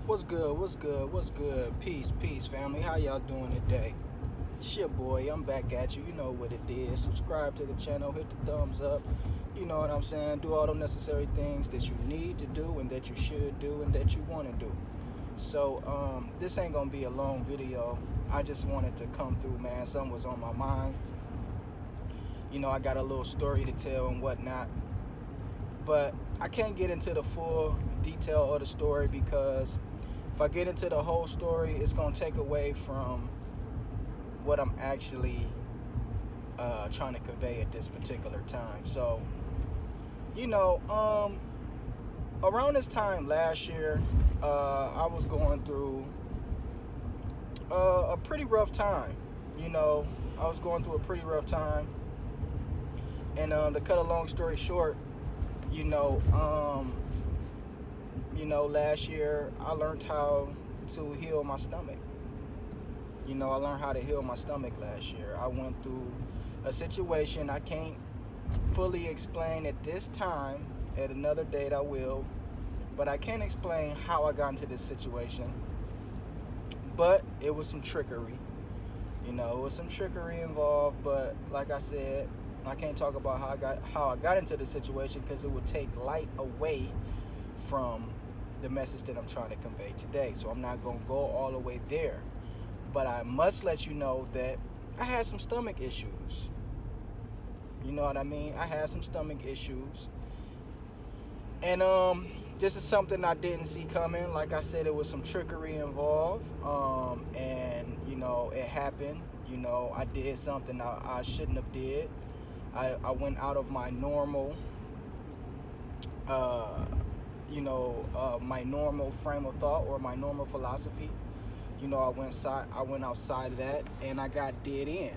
What's good? What's good? What's good? Peace, peace, family. How y'all doing today? It's your boy. I'm back at you. You know what it is. Subscribe to the channel. Hit the thumbs up. You know what I'm saying? Do all the necessary things that you need to do and that you should do and that you want to do. So, this ain't gonna be a long video. I just wanted to come through, man. Something was on my mind. You know, I got a little story to tell and whatnot. But I can't get into the full detail of the story because if I get into the whole story, it's going to take away from what I'm actually trying to convey at this particular time. So, you know, around this time last year, I was going through a pretty rough time. You know, I was going through a pretty rough time. And to cut a long story short, last year I learned how to heal my stomach. I learned how to heal my stomach last year. I went through a situation I can't fully explain at this time. At another date I will. But I can't explain how I got into this situation. But it was some trickery. It was some trickery involved, but like I said, I can't talk about how I got into the situation because it would take light away from the message that I'm trying to convey today. So I'm not going to go all the way there. But I must let you know that I had some stomach issues. You know what I mean? I had some stomach issues. And this is something I didn't see coming. Like I said, it was some trickery involved. And it happened. I did something I shouldn't have did. I went out of my normal, my normal frame of thought or my normal philosophy. I went outside of that, and I got dirty.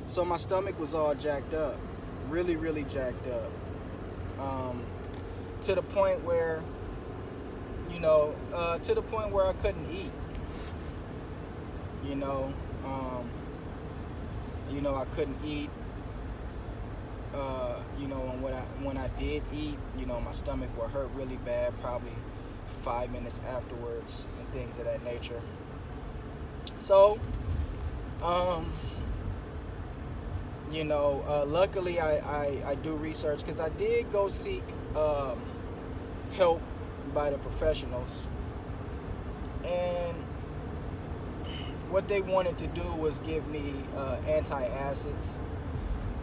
So my stomach was all jacked up, really, really jacked up, to the point where, I couldn't eat. I couldn't eat. And when I did eat, my stomach would hurt really bad, probably 5 minutes afterwards, and things of that nature. So, luckily I do research because I did go seek help by the professionals, and what they wanted to do was give me antacids.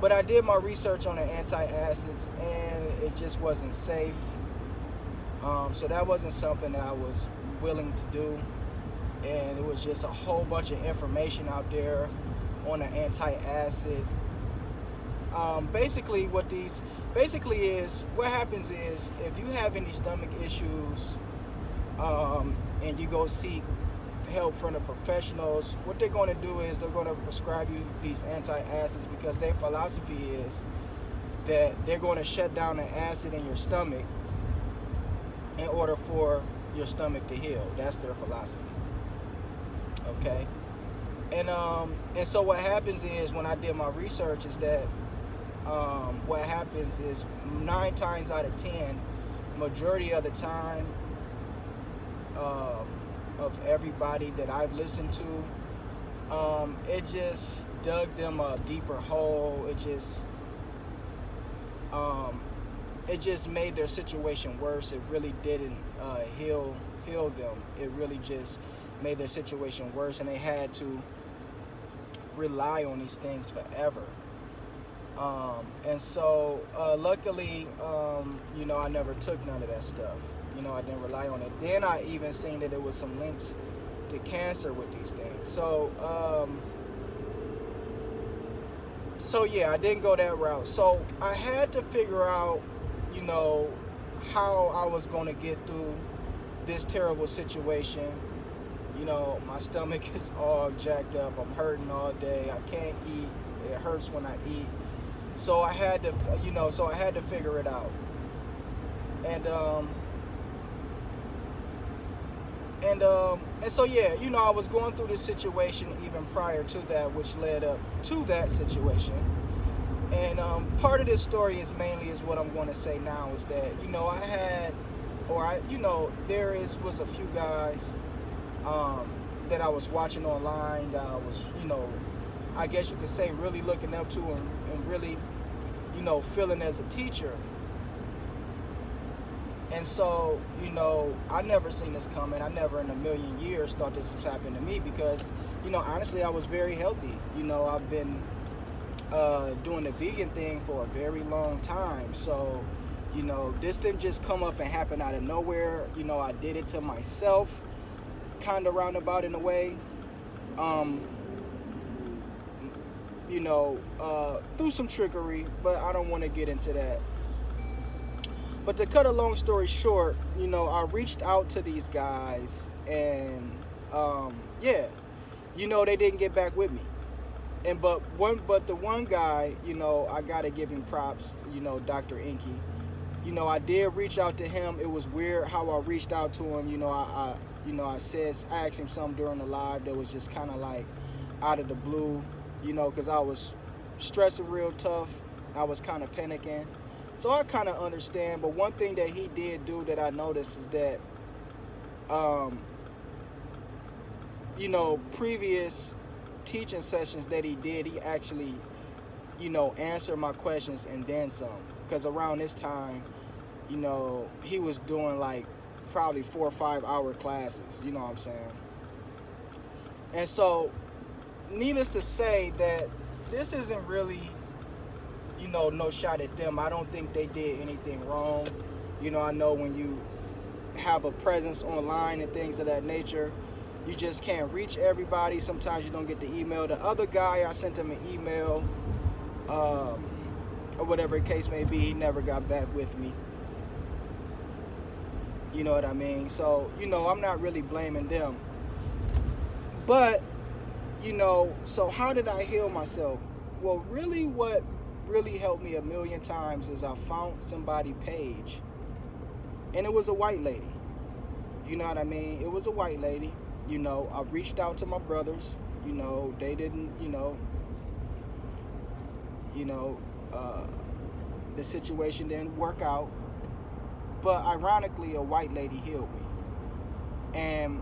But I did my research on the antacids, and it just wasn't safe. So that wasn't something that I was willing to do. And it was just a whole bunch of information out there on an antacid. What happens is if you have any stomach issues, and you go seek help from the professionals, what they're going to do is they're going to prescribe you these antacids because their philosophy is that they're going to shut down the acid in your stomach in order for your stomach to heal. That's their philosophy. Okay? And so what happens is when I did my research is that what happens is 9 times out of 10, majority of the time, of everybody that I've listened to, it just dug them a deeper hole. It just made their situation worse. It really didn't heal them. It really just made their situation worse, and they had to rely on these things forever. And so luckily, I never took none of that stuff. I didn't rely on it. Then I even seen that there was some links to cancer with these things. So yeah, I didn't go that route. So I had to figure out, how I was going to get through this terrible situation. My stomach is all jacked up. I'm hurting all day. I can't eat. It hurts when I eat. So I had to, figure it out. And so yeah, I was going through this situation even prior to that, which led up to that situation. And part of this story is mainly is what I'm going to say now is that I had, or I was a few guys um, that I was watching online that I was I guess you could say really looking up to and really feeling as a teacher. And so, I never seen this coming. I never in a million years thought this was happening to me because, honestly, I was very healthy. I've been doing the vegan thing for a very long time. So, this didn't just come up and happen out of nowhere. I did it to myself, kind of roundabout in a way. Um, through some trickery, but I don't want to get into that. But to cut a long story short, I reached out to these guys, and yeah, they didn't get back with me. But the one guy, I gotta give him props, Dr. Inky. I did reach out to him. It was weird how I reached out to him. I asked him something during the live that was just kind of like out of the blue, because I was stressing real tough. I was kind of panicking. So I kind of understand, but one thing that he did do that I noticed is that, previous teaching sessions that he did, he actually, answered my questions and then some. Because around this time, he was doing like probably 4 or 5 hour classes, you know what I'm saying? And so, needless to say that this isn't really no shot at them. I don't think they did anything wrong. I know when you have a presence online and things of that nature, you just can't reach everybody. Sometimes you don't get the email. The other guy, I sent him an email, or whatever the case may be, he never got back with me. You know what I mean? So, I'm not really blaming them. But, so how did I heal myself? Well, really what really helped me a million times is I found somebody's page, and it was a white lady. You know what I mean? It was a white lady. I reached out to my brothers. They didn't. The situation didn't work out. But ironically, a white lady healed me, and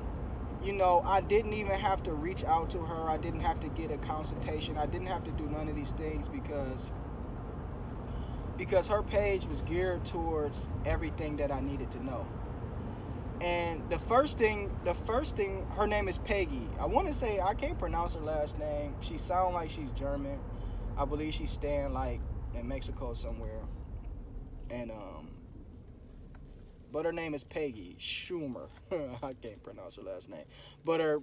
I didn't even have to reach out to her. I didn't have to get a consultation. I didn't have to do none of these things because her page was geared towards everything that I needed to know. And the first thing, her name is Peggy. I want to say, I can't pronounce her last name. She sounds like she's German. I believe she's staying like in Mexico somewhere. And but her name is Peggy Schumer. I can't pronounce her last name. But her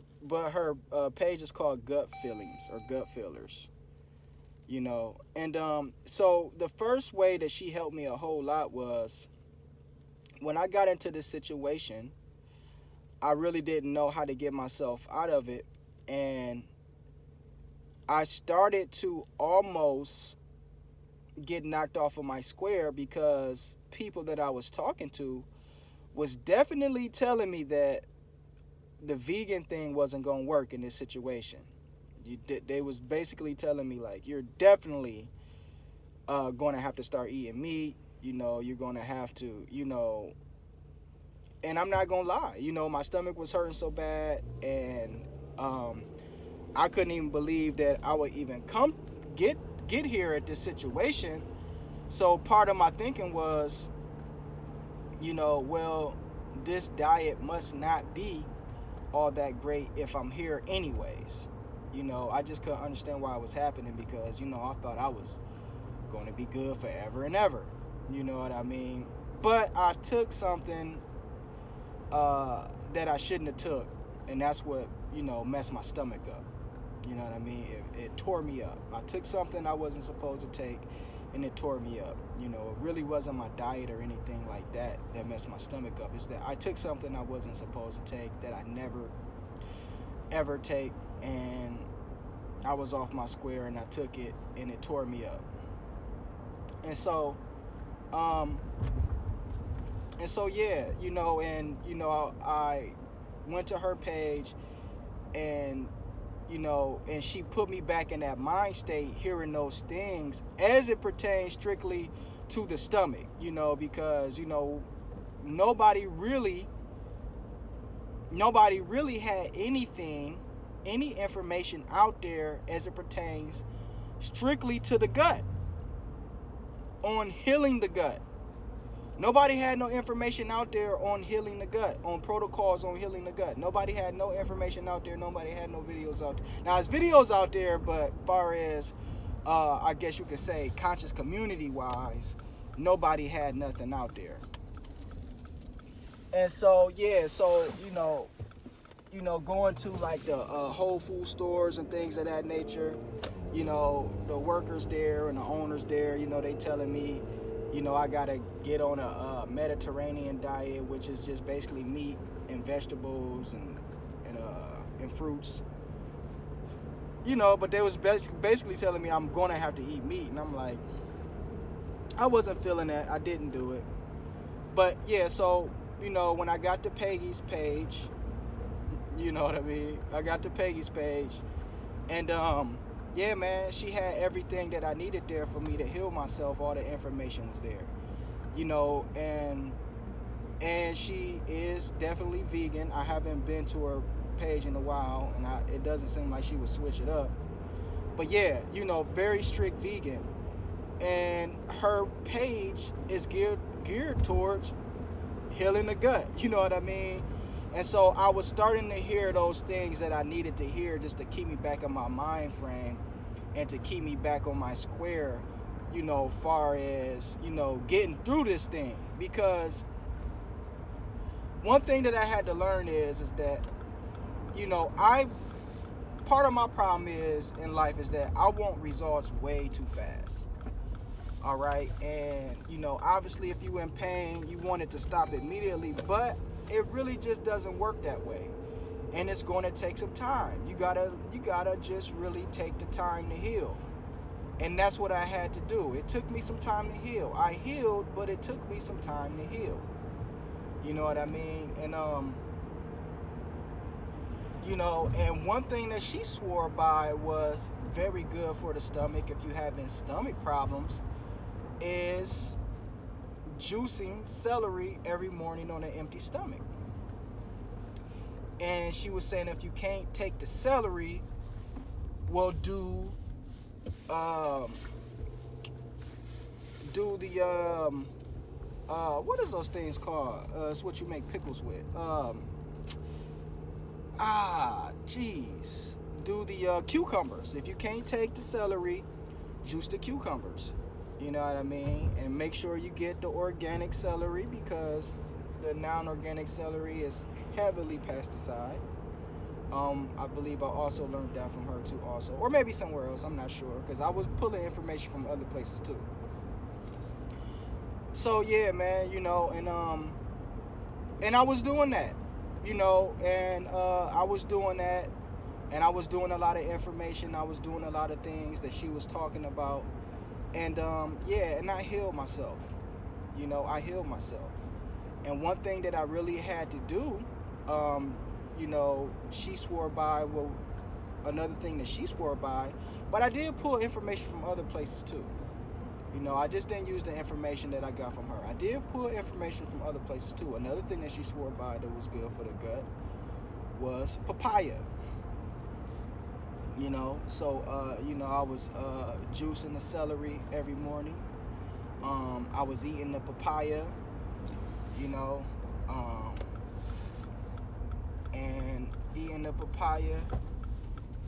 page is called Gut Feelings or Gut Feelers. And so the first way that she helped me a whole lot was when I got into this situation. I really didn't know how to get myself out of it, and I started to almost get knocked off of my square because people that I was talking to was definitely telling me that the vegan thing wasn't going to work in this situation. They was basically telling me, like, you're definitely going to have to start eating meat. You're going to have to, and I'm not going to lie. My stomach was hurting so bad, and I couldn't even believe that I would even get here at this situation. So part of my thinking was, well, this diet must not be all that great if I'm here anyways. I just couldn't understand why it was happening because, I thought I was going to be good forever and ever. You know what I mean? But I took something that I shouldn't have took, and that's what, messed my stomach up. You know what I mean? It tore me up. I took something I wasn't supposed to take, and it tore me up. It really wasn't my diet or anything like that messed my stomach up. It's that I took something I wasn't supposed to take that I never, ever take, and I was off my square, and I took it, and it tore me up. And so, yeah, I went to her page, and and she put me back in that mind state hearing those things as it pertains strictly to the stomach, because, nobody really had any information out there as it pertains strictly to the gut, on healing the gut. Nobody had no information out there on healing the gut, on protocols on healing the gut. Nobody had no information out there. Nobody had no videos out there. Now, there's videos out there, but far as, I guess you could say, conscious community-wise, nobody had nothing out there. And so, going to like the Whole Food stores and things of that nature, the workers there and the owners there, they telling me, I gotta get on a Mediterranean diet, which is just basically meat and vegetables and fruits. But they was basically telling me I'm gonna have to eat meat, and I'm like, I wasn't feeling that. I didn't do it. But yeah, so when I got to Peggy's page, you know what I mean? I got to Peggy's page, and yeah, man, she had everything that I needed there for me to heal myself. All the information was there, and she is definitely vegan. I haven't been to her page in a while, and it doesn't seem like she would switch it up. But yeah, very strict vegan, and her page is geared towards healing the gut. You know what I mean? And so I was starting to hear those things that I needed to hear just to keep me back in my mind frame and to keep me back on my square, far as, getting through this thing. Because one thing that I had to learn is that, part of my problem is in life is that I want results way too fast. All right. And, obviously if you're in pain, you want it to stop immediately, but it really just doesn't work that way, and it's going to take some time. You gotta just really take the time to heal, and that's what I had to do. It took me some time to heal. I healed, but it took me some time to heal. You know what I mean? And and one thing that she swore by was very good for the stomach if you're having stomach problems is juicing celery every morning on an empty stomach. And she was saying if you can't take the celery, well, do the what is those things called? It's what you make pickles with. Do the cucumbers. If you can't take the celery, juice the cucumbers. You know what I mean? And make sure you get the organic celery, because the non-organic celery is heavily pesticide. I believe I also learned that from her too also. Or maybe somewhere else, I'm not sure, because I was pulling information from other places too. So yeah, man, and I was doing that, and I was doing that, and I was doing a lot of information. I was doing a lot of things that she was talking about. And and I healed myself. I healed myself. And one thing that I really had to do, she swore by, well, another thing that she swore by, but I did pull information from other places too. I just didn't use the information that I got from her. I did pull information from other places too. Another thing that she swore by that was good for the gut was papaya. So I was juicing the celery every morning. I was eating the papaya, and eating the papaya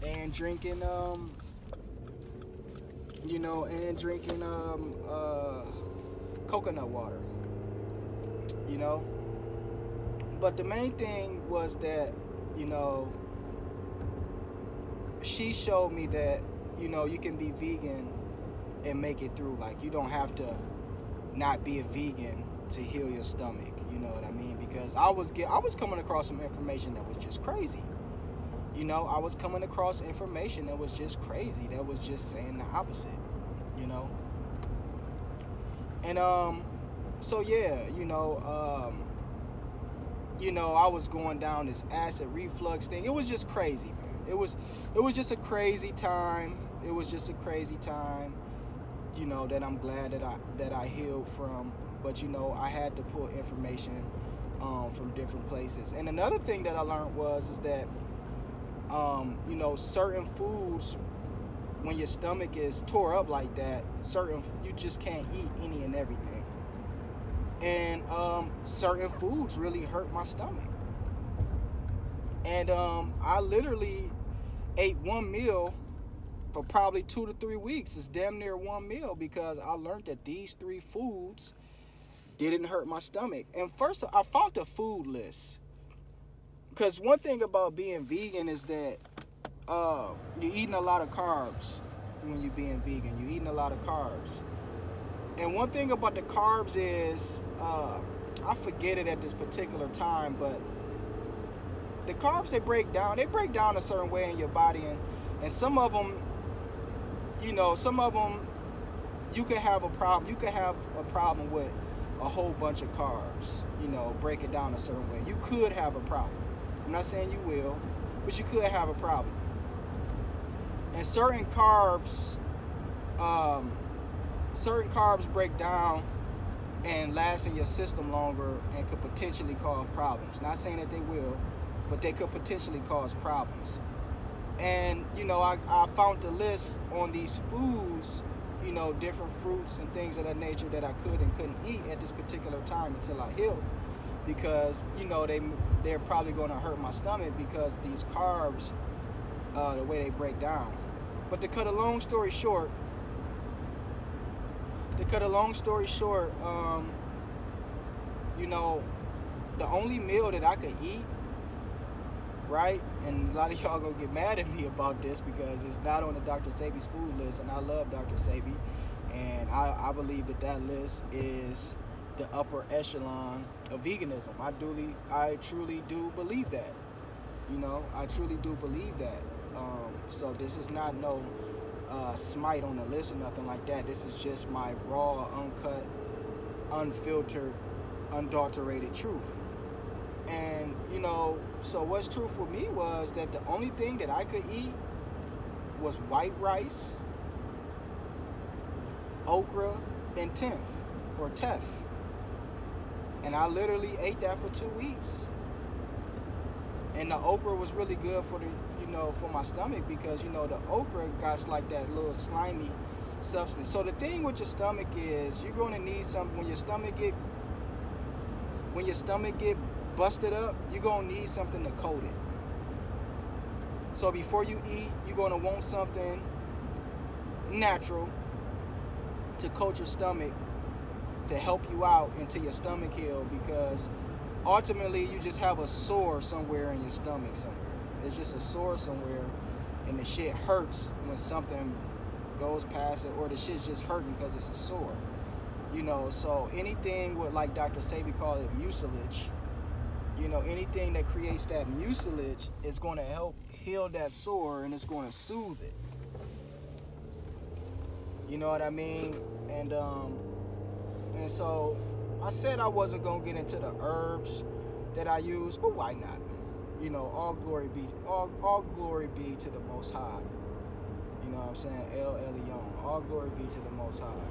and drinking coconut water. But the main thing was that, she showed me that, you can be vegan and make it through. Like, you don't have to not be a vegan to heal your stomach. You know what I mean? Because I was coming across some information that was just crazy. I was coming across information that was just crazy. That was just saying the opposite. And so yeah, I was going down this acid reflux thing. It was just crazy, man. It was just a crazy time. It was just a crazy time, that I'm glad that I healed from. But I had to pull information from different places. And another thing that I learned is that certain foods, when your stomach is tore up like that, you just can't eat any and everything. And certain foods really hurt my stomach. And I literally ate one meal for probably 2 to 3 weeks. It's damn near one meal, because I learned that these three foods didn't hurt my stomach. And first, I found the food list. Because one thing about being vegan is that you're eating a lot of carbs when you're being vegan. You're eating a lot of carbs. And one thing about the carbs is, I forget it at this particular time, but the carbs, they break down a certain way in your body. And some of them, you could have a problem. You could have a problem with a whole bunch of carbs, break it down a certain way. You could have a problem. I'm not saying you will, but you could have a problem. And certain carbs break down and last in your system longer and could potentially cause problems. Not saying that they will, but they could potentially cause problems. And I found the list on these foods, different fruits and things of that nature that I could and couldn't eat at this particular time until I healed, because they're probably going to hurt my stomach because these carbs, the way they break down. But to cut a long story short, the only meal that I could eat, right? And a lot of y'all gonna get mad at me about this because it's not on the Dr. Sebi's food list, and I love Dr. Sebi, and I believe that list is the upper echelon of veganism. I truly do believe that. I truly do believe that. So this is not no smite on the list or nothing like that. This is just my raw, uncut, unfiltered, unadulterated truth. And so what's true for me was that the only thing that I could eat was white rice, okra, and teff. And I literally ate that for 2 weeks. And the okra was really good for for my stomach, because the okra got like that little slimy substance. So the thing with your stomach is, you're going to need something when your stomach get busted up. You're going to need something to coat it. So before you eat, you're going to want something natural to coat your stomach, to help you out until your stomach heals, because ultimately you just have a sore somewhere in your stomach somewhere. It's just a sore somewhere, and the shit hurts when something goes past it, or the shit's just hurting because it's a sore. So anything with, like Dr. Sebi called it, mucilage, anything that creates that mucilage is going to help heal that sore, and it's going to soothe it. You know what I mean? And so I said I wasn't going to get into the herbs that I use, but why not? All glory be to the Most High. You know what I'm saying? El Elyon. All glory be to the Most High.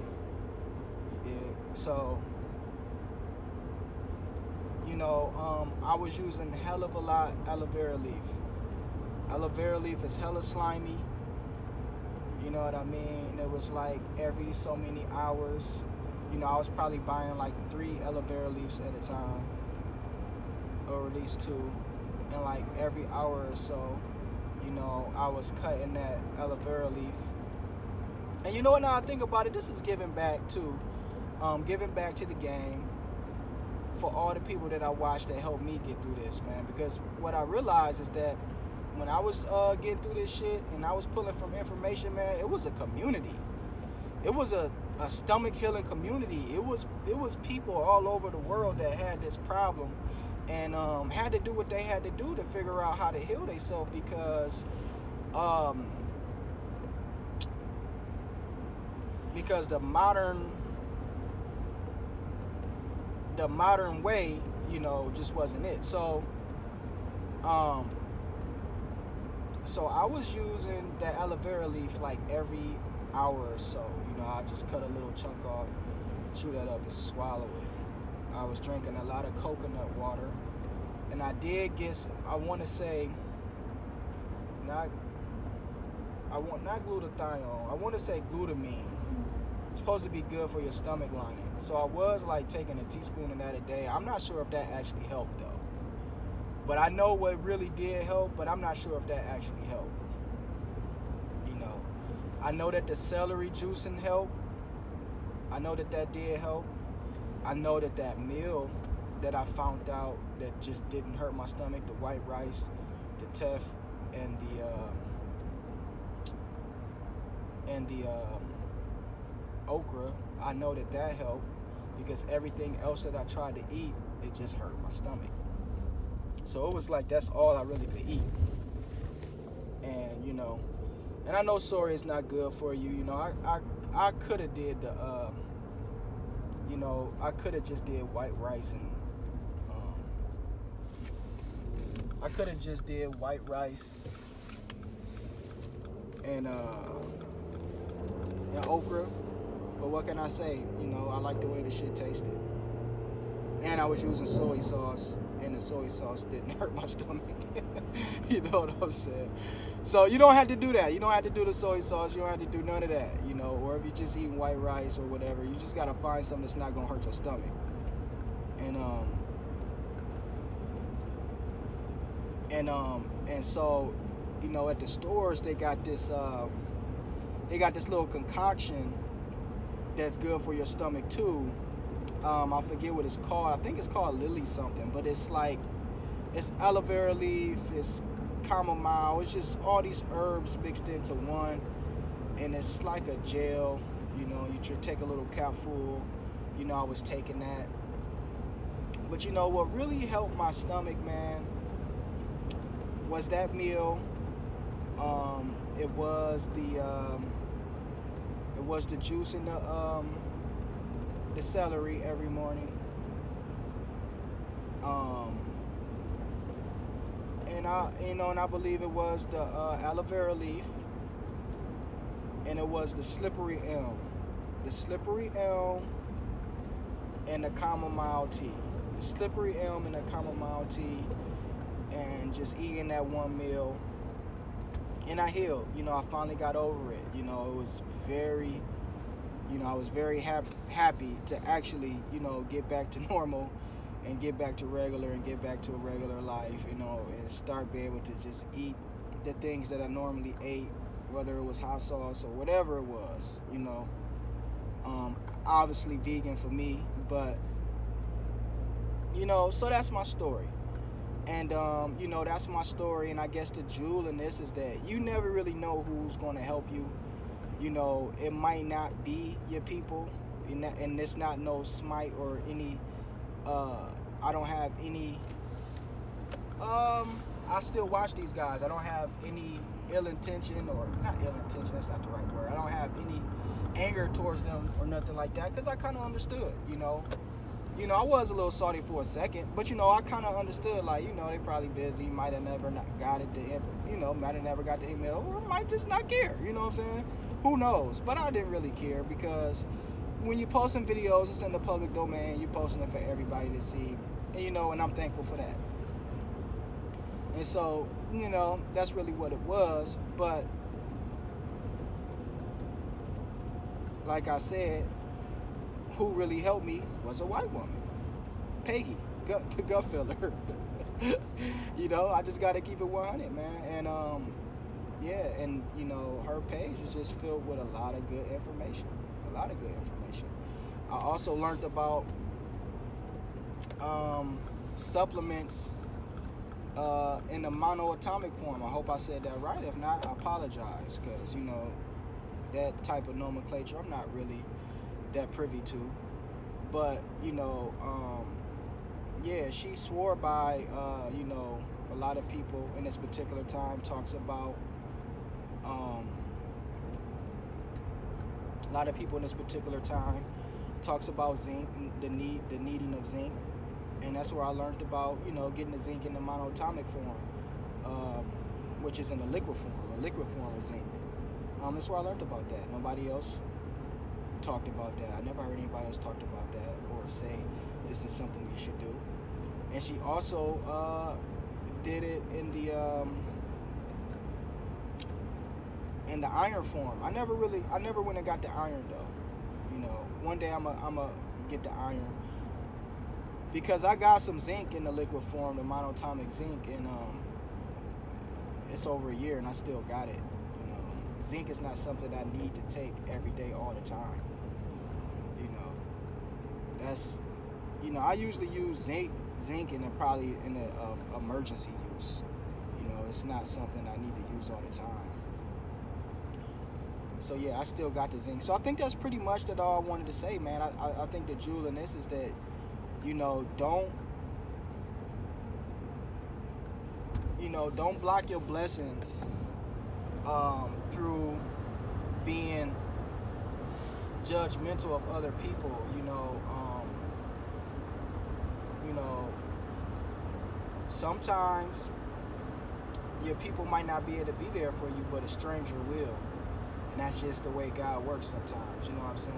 You dig? So, I was using a hell of a lot aloe vera leaf. Aloe vera leaf is hella slimy. You know what I mean? And it was like every so many hours, I was probably buying like 3 aloe vera leaves at a time, or at least 2. And like every hour or so, I was cutting that aloe vera leaf. And now I think about it, this is giving back too. Giving back to the game for all the people that I watched that helped me get through this, man. Because what I realized is that when I was getting through this shit and I was pulling from information, man, it was a community. It was a stomach healing community. It was people all over the world that had this problem, and had to do what they had to do to figure out how to heal themselves, because the modern way, just wasn't it. So So I was using that aloe vera leaf like every hour or so. I just cut a little chunk off, chew that up, and swallow it. I was drinking a lot of coconut water, and I did get some, I want to say, not not glutathione. I want to say glutamine. It's supposed to be good for your stomach lining. So I was like taking a teaspoon of that a day. I'm not sure if that actually helped though. But I know what really did help, but I'm not sure if that actually helped. I know that the celery juicing helped. I know that that did help. I know that that meal that I found out that just didn't hurt my stomach, the white rice, the teff, and the okra, I know that that helped because everything else that I tried to eat, it just hurt my stomach. So it was like that's all I really could eat. And and I know soy is not good for you. I could have did the I could have just did white rice I could have just did white rice and okra. But what can I say? I like the way the shit tasted. And I was using soy sauce, and the soy sauce didn't hurt my stomach. You know what I'm saying? So you don't have to do that. You don't have to do the soy sauce. You don't have to do none of that. Or if you're just eating white rice or whatever, you just gotta find something that's not gonna hurt your stomach. And so, at the stores they got this little concoction that's good for your stomach too. I forget what it's called. I think it's called Lily something, but it's aloe vera leaf, it's chamomile, it's just all these herbs mixed into one, and it's like a gel. You take a little capful. I was taking that. But what really helped my stomach, man, was that meal. It was the juice in the celery every morning. And I believe it was the aloe vera leaf, and it was the slippery elm, and the chamomile tea, the slippery elm and the chamomile tea, and just eating that one meal. And I healed. I finally got over it. It was very, I was very happy to actually, get back to normal and get back to regular and get back to a regular life, and start being able to just eat the things that I normally ate, whether it was hot sauce or whatever it was, obviously vegan for me, but, so that's my story. And, that's my story. And I guess the jewel in this is that you never really know who's going to help you. It might not be your people. And it's not no smite or any, I don't have any, I still watch these guys. I don't have any ill intention, or not ill intention, that's not the right word. I don't have any anger towards them or nothing like that, because I kind of understood, I was a little salty for a second, but I kind of understood, like, they probably busy, might have never got it, might have never got the email, or might just not care, you know what I'm saying? Who knows? But I didn't really care, because when you posting videos, it's in the public domain, you're posting it for everybody to see, and and I'm thankful for that. And so, that's really what it was. But like I said, who really helped me was a white woman, Peggy, the gut filler. I just got to keep it 100, man. And yeah, and her page was just filled with a lot of good information. I also learned about supplements in the monoatomic form. I hope I said that right. If not, I apologize, because that type of nomenclature I'm not really that privy to. But yeah, she swore by a lot of people in this particular time talks about a lot of people in this particular time talks about zinc, the needing of zinc. And that's where I learned about, getting the zinc in the monoatomic form, which is in a liquid form. A liquid form of zinc. That's where I learned about that. Nobody else talked about that. I never heard anybody else talked about that or say this is something you should do. And she also did it in the iron form. I never went and got the iron though. You know, one day I'ma get the iron because I got some zinc in the liquid form, the monatomic zinc, and it's over a year and I still got it. You know, zinc is not something I need to take every day all the time. You know, that's, you know, I usually use zinc and probably in a emergency use. You know, it's not something I need to use all the time. So yeah, I still got the zinc. So I think that's pretty much that all I wanted to say, man. I think the jewel in this is that, you know, don't block your blessings through being judgmental of other people. Sometimes your people might not be able to be there for you, but a stranger will. And that's just the way God works sometimes. You know what I'm saying?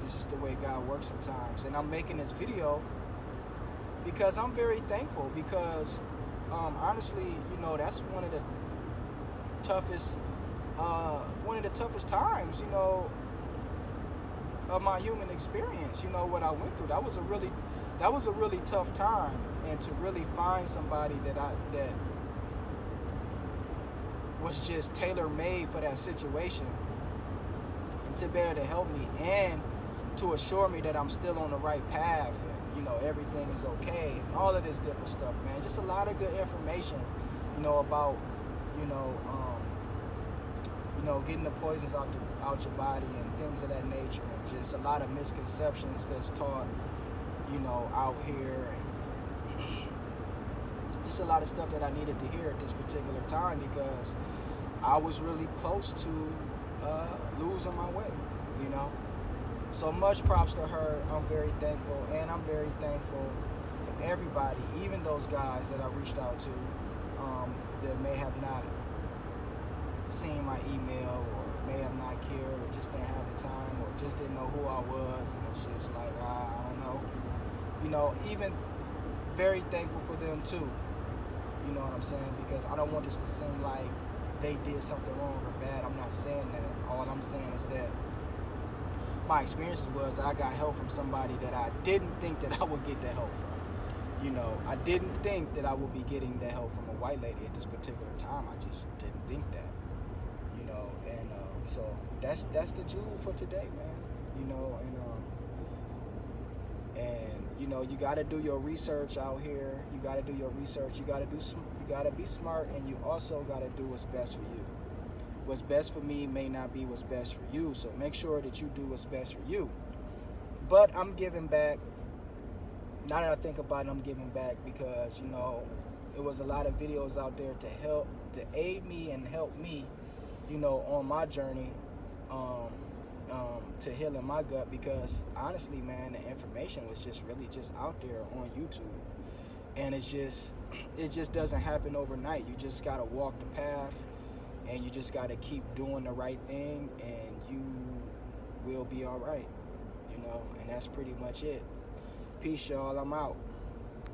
This is the way God works sometimes. And I'm making this video because I'm very thankful because honestly, you know, that's one of the toughest times, you know, of my human experience. You know what I went through. That was a really tough time, and to really find somebody that was just tailor-made for that situation, and to be able to help me and to assure me that I'm still on the right path, and you know everything is okay, and all of this different stuff, man. Just a lot of good information, you know, about getting the poisons out your body and things of that nature, and just a lot of misconceptions that's taught, you know, out here, and just a lot of stuff that I needed to hear at this particular time because I was really close to losing my way, you know. So much props to her. I'm very thankful, and I'm very thankful for everybody, even those guys that I reached out to that may have not seen my email or may have not cared or just didn't have the time or just didn't know who I was, and it's just like, I don't know. You know, even very thankful for them too. You know what I'm saying? Because I don't want this to seem like they did something wrong or bad. I'm not saying that. All I'm saying is that my experience was I got help from somebody that I didn't think that I would get that help from. You know, I didn't think that I would be getting that help from a white lady at this particular time. I just didn't think that. You know, and so that's the jewel for today, man. You know, and you know, you got to do your research out here. You got to do your research. You got to be smart, and you also got to do what's best for you. What's best for me may not be what's best for you, so make sure that you do what's best for you. But I'm giving back. Now that I think about it, I'm giving back because, you know, it was a lot of videos out there to aid me and help me, you know, on my journey to healing my gut, because honestly, man, the information was just really just out there on YouTube, and it just doesn't happen overnight. You just gotta walk the path, and you just gotta keep doing the right thing, and you will be all right, you know. And that's pretty much it. Peace, y'all. I'm out.